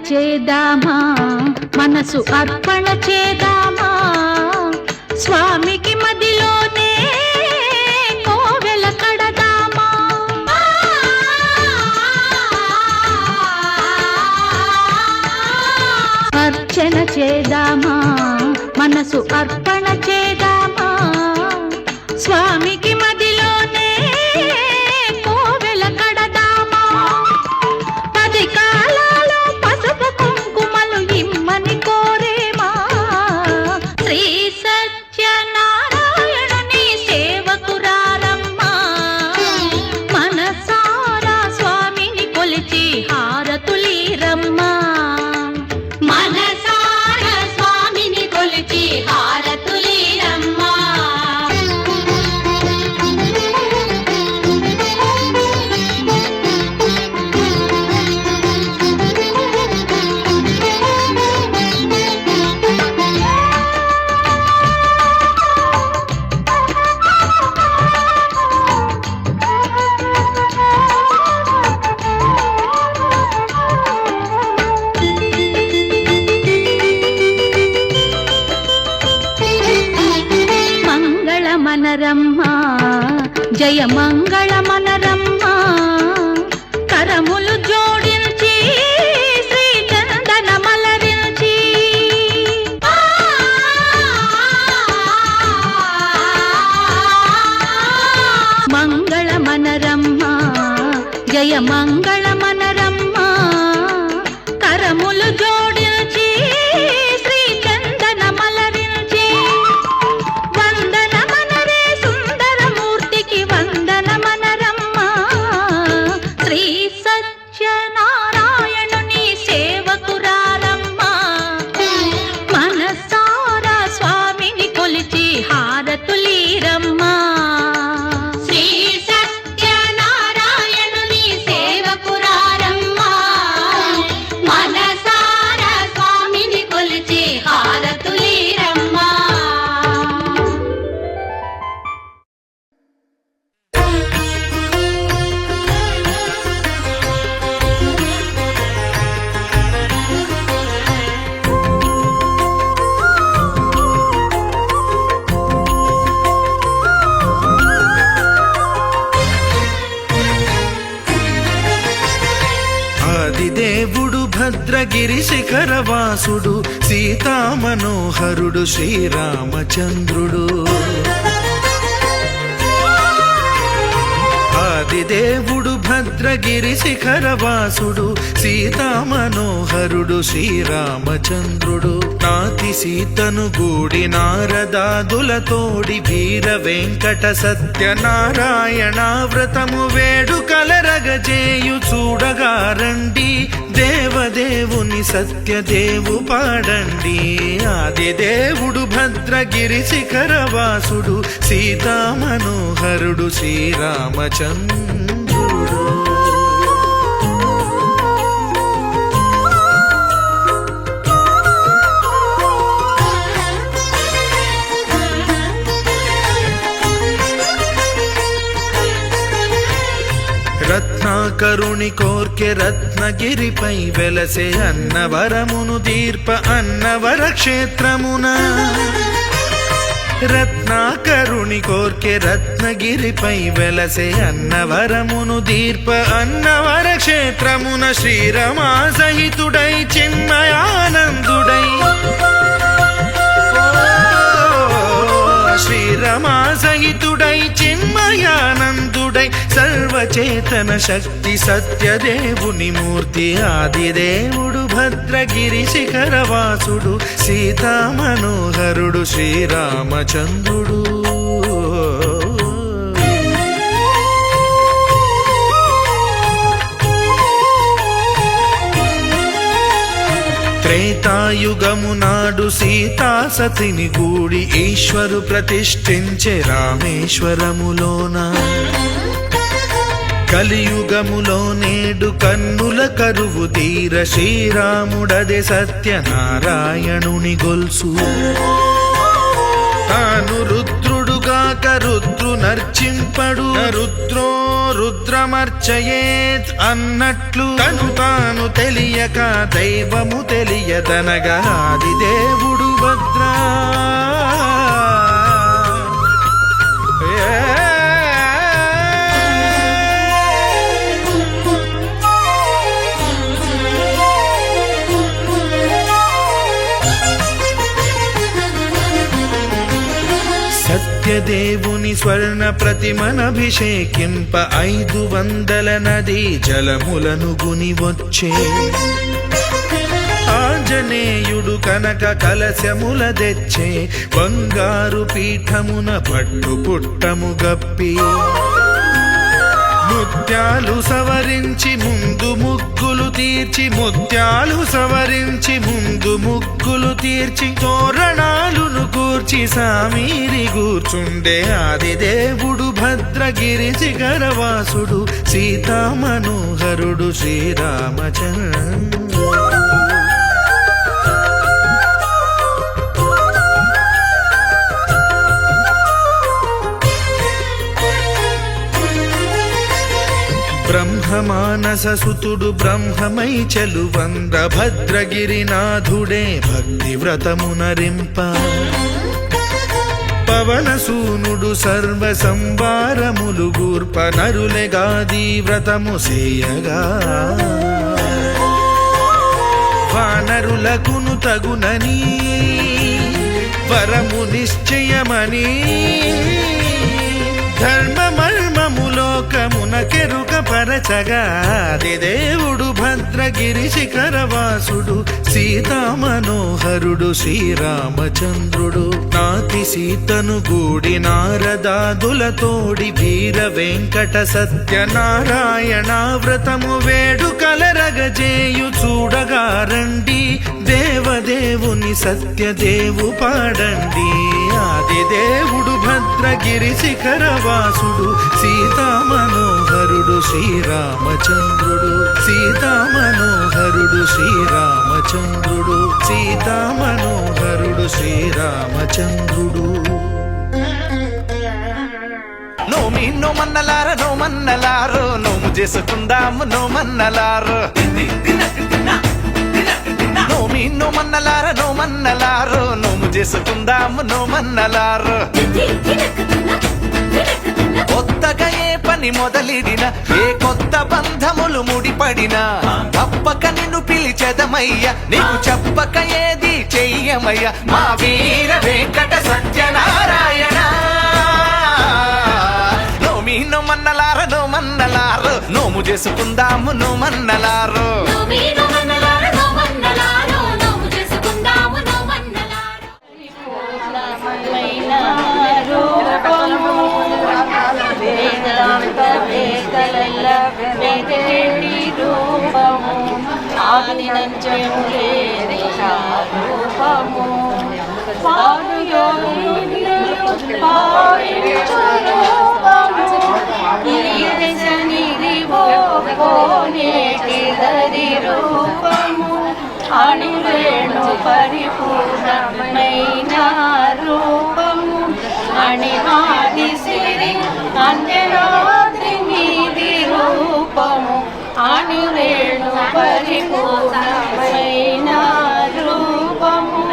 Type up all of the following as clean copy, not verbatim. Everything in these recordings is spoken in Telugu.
చేదామా, మనసు అర్పణ చేదామా, స్వామికి మదిలోనే కోవెల కడదామా. అర్చన చేదామా, మనసు అర్పణ చేదామా, స్వామికి మదిలోనే కోవెల కడదామా. 10 కాలాలు పసుపు కుంకుమలు ఇమ్మని కోరేమా, శ్రీ సత్యనారాయణుని సేవకురారమ్మా. మనసారా స్వామిని కొలిచి హారతులీరమ్మా, మనసారా స్వామిని కొలిచి హారతులీరమ్మా. మనరమ్మా జయ మంగళ మనరమ్మా, కరములు జోడించి శ్రీ చందన మలరించి. మంగళ మనరమ్మా జయ మంగళ మనరమ్మా, కరములు జోడించి శ్రీ చందన మలరించి. వందన మనరే సుందరమూర్తికి వందన మనరమ్మా, శ్రీ సత్యనారాయణుని సేవకురారమ్మా. మనసారా స్వామిని కొలిచి హారతులీరమ్మా, శ్రీ సత్యనారాయణుని సేవకురారమ్మా. మనసారా స్వామిని కొలిచి హారతులీరమ్మా. ఆదిదేవుడు భద్రగిరి శిఖరవాసుడు, సీతామనోహరుడు శ్రీరామచంద్రుడు. ఆదిదేవుడు భద్రగిరి శిఖరవాసుడు, సీతామనోహరుడు శ్రీరామచంద్రుడు. నాతి సీతను గూడి నారదాదులతోడి వీర వెంకట సత్యనారాయణ వ్రతము వేడుకలరగజేయు చూడగా రండి, దేవదేవుని సత్యదేవు పాడండి. ఆదిదేవుడు భద్రగిరి శిఖరవాసుడు, సీతామనోహరుడు శ్రీరామచంద్రుడు. రత్నాకరుని కోర్కె రత్నగిరిపై వెలసే అన్నవరమును దీర్ప అన్నవర క్షేత్రమున. రత్నాకరుని కోర్కె రత్నగిరిపై వెలసే అన్నవరమును దీర్ప అన్నవర క్షేత్రమున. శ్రీరమా సహితుడై చిన్మయానందుడై, శ్రీరమా సహితుడై చిన్మయానందుడై, సర్వచేతన శక్తి సత్యదేవుని మూర్తి. ఆదిదేవుడు భద్రగిరి శిఖరవాసుడు, సీతామనోహరుడు శ్రీరామచంద్రుడు. త్రేతాయుగము నాడు సీతా సతిని గూడి ఈశ్వరు ప్రతిష్ఠించే రామేశ్వరములోన. కలియుగములో నేడు కన్నుల కరువు తీర శ్రీరాముడదే సత్యనారాయణుని గొల్సు. తాను రుద్రుడుగా కాక రుద్రు నర్చింపడు రుద్రో రుద్రమర్చయేత్ అన్నట్లు తను తాను తెలియక దైవము తెలియదనగా ఆది దేవుడు భద్రా సత్యదేవుని స్వర్ణ ప్రతిమనభిషేకింప 500 నదీ జలములను గుని వచ్చే ఆంజనేయుడు కనక కలశముల తెచ్చే బంగారు పీఠమున పట్టు పుట్టము గప్పి ముత్యాలు సవరించి ముందు ముగ్గులు తీర్చి ముత్యాలు సవరించి ముందు ముగ్గులు తీర్చి తోరణాలును కూర్చి సామీరి కూర్చుండే ఆది దేవుడు భద్రగిరి శిఖరవాసుడు సీతామనోహరుడు శ్రీరామచంద్రుడు బ్రహ్మమానససుతుడు బ్రహ్మమై చెలువంద భద్రగిరినాథుడే భక్తి వ్రతమునరింప పవనసూనుడు సర్వ సంవారములు గూర్ప నరులెగాది వ్రతము సేయగా వానరులకును తగునని వరము నిశ్చయమని ధర్మమర్మములోకమునకెరుక పరచగా ఆది దేవుడు భద్రగిరి శిఖరవాసుడు సీతామనోహరుడు శ్రీరామచంద్రుడు నాతి సీతను గూడి నారదాదులతోడి వీర వెంకట సత్యనారాయణ వ్రతము వేడుకలరగజేయు చూడగా రండి దేవదేవుని సత్యదేవు పాడండి ఆది దేవుడు భద్రగిరి శిఖరవాసుడు సీతామనోహరుడు శ్రీరామచంద్రుడు సీతామనోహరుడు శ్రీరామచంద్రుడు సీతామనోహరుడు శ్రీరామచంద్రుడు నోమి నోమన్నలార నోమన్నలారు నోము చేసుకుందాము నోమన్నలారు నోమి నోమన్నలార నోమన్నలారు నోము చేసుకుందాము నోమన్నలారు కొత్తగా ఏ పని మొదలిడిన ఏ కొత్త బంధములు ముడిపడినా తప్పక నిన్ను పిలిచెదమయ్య నీకు చెప్పక ఏది చెయ్యమయ్య మా వీర వెంకట సత్యనారాయణ నోమి నోమన్నలార నోమన్నలారు నోము చేసుకుందాము నోమన్నలారు రూపము అణివేణు పరిపూర్ణమైన రూపము అణిమాది సిరి అంజనాద్రి మీది రూపము అణివేణు పరిపూర్ణమైన రూపము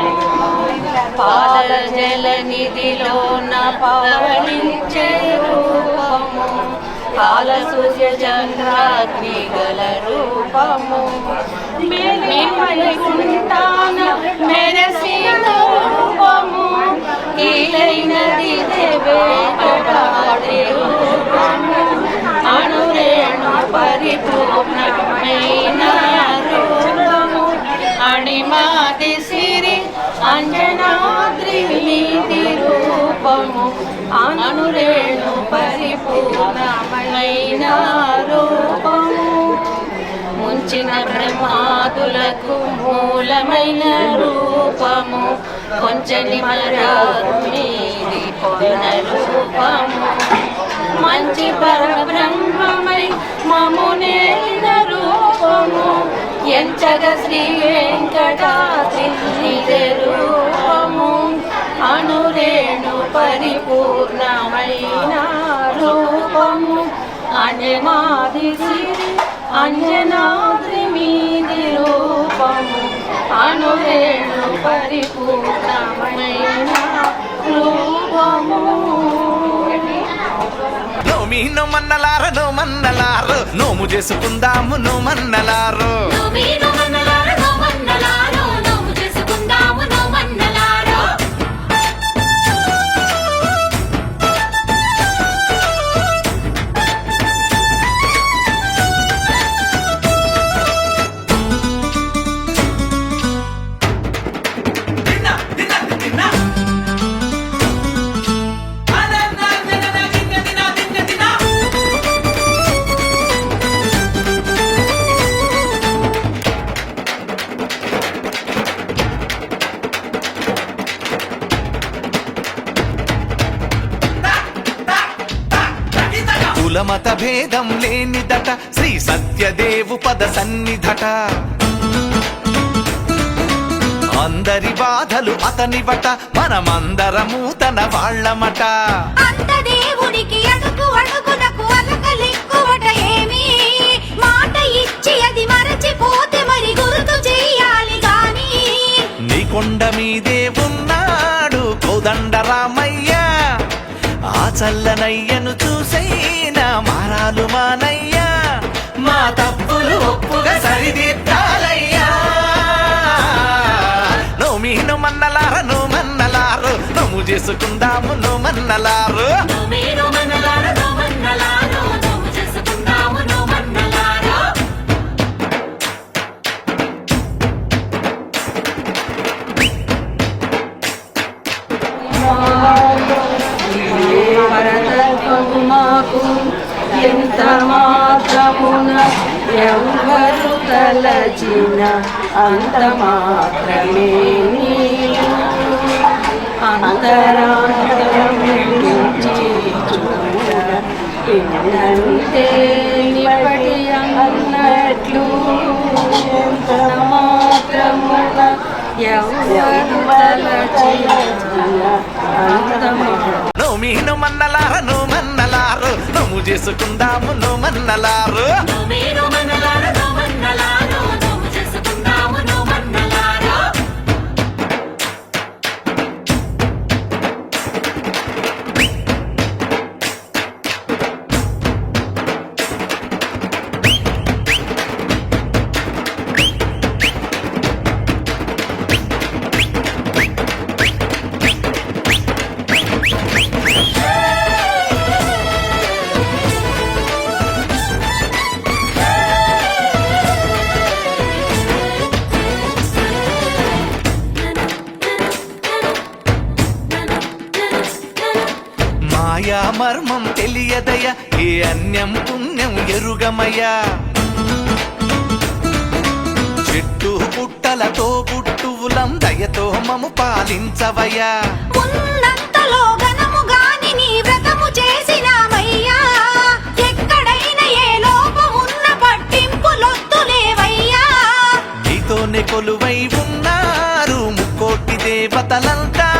పాల జల నిధిలోన పవళించే రూపము కాల సూర్య చంద్రాగ్ని గల రూపము మేమనుకుంటాన మెరసిన రూపము కీలైనది దేవేకటాది రూపము అణురేణు పరిపూర్ణమైన రూపము అణిమాది సిరి అంజనాద్రి మీది రూపము అణురేణు పరిపూర్ణమైన రూపము ముంచిన బ్రహ్మాదులకు మూలమైన రూపము కొంచెని మరారు మీది పొన్న రూపము మంచి పరబ్రహ్మమై మమునేన రూపము ఎంచగ శ్రీ వెంకటాద్రి రూపము అణు అనురేణు పరిపూర్ణమైన రూపము అంజనాద్రి సిరి అంజనాద్రి మీది రూపము అనురేణు పరిపూర్ణమైన రూపము. నోమి నోమన్నలార నోమన్నలారు నోము చేసుకుందాము నోమన్నలారు. కులమత భేదం లేనిదట శ్రీ సత్యదేవు పద సన్నిధట. అందరి బాధలు అతనివట మనమందరము తన వాళ్ళమట. అంత దేవుడికి అడుగు అడుగునకు అలకలిక్కువట ఏమి మాట ఇచ్చి అది మరచిపోతే మరి గుర్తు చెయ్యాలి గాని. నీ కొండ మీదే ఉన్నాడు కోదండరామయ్య ఆ చల్లనయ్యను చూసైనా మారాలు మానయ్యా మా తప్పులు ఒప్పుగా సరిదిద్దాలయ్యా. నోమి నోమన్నలార నోమన్నలారు నోము చేసుకుందాము నోమన్నలారు. మాకు ఎంత మాత్రమున ఎవరు తలచిన అంత మాత్రమే నీవు అంతరాంతరించి పిన్నంటే నిపటి అన్నట్లు ఎంత మాత్రమున ఎవరు తలచిన అంత నోమి నోమన్నలార నోమన్నలారు నోము చేసుకుందాము నోమన్నలారు. మాయా మర్మం తెలియదయ ఏ అన్యం పుణ్యం ఎరుగమయ్యా. చెట్టు పుట్టలతో పుట్టువులం దయతో మము పాలించవయ్యా. ఉన్నంతలో ఘనము గాని నీ వ్రతము చేసినామయ్యా ఎక్కడైనా ఏ లోపమున్న పట్టింపులొద్దులేవయ్యా. నీతోనే కొలువై ఉన్నారు ముక్కోటి దేవతలంతా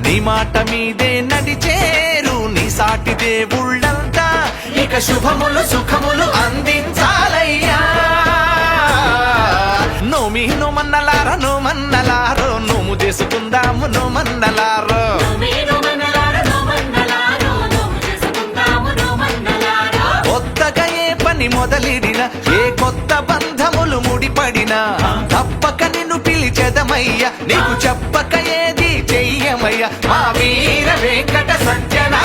నీ మాట మీదే నడిచేరు నీ సాటి దేవుళ్ళంతా. ఇక శుభములు సుఖములు అందించాలయ్యా. నోమి నోమన్నలార నోమన్నలారు నోము చేసుకుందాము నోమన్నలారు. కొత్తగా ఏ పని మొదలిడిన ఏ కొత్త బంధములు ముడిపడినా తప్పక నిన్ను పిలిచెదమయ్య నీకు చెప్పక ఏది చెయ్యమయ్య మా వీర వెంకట సత్యనా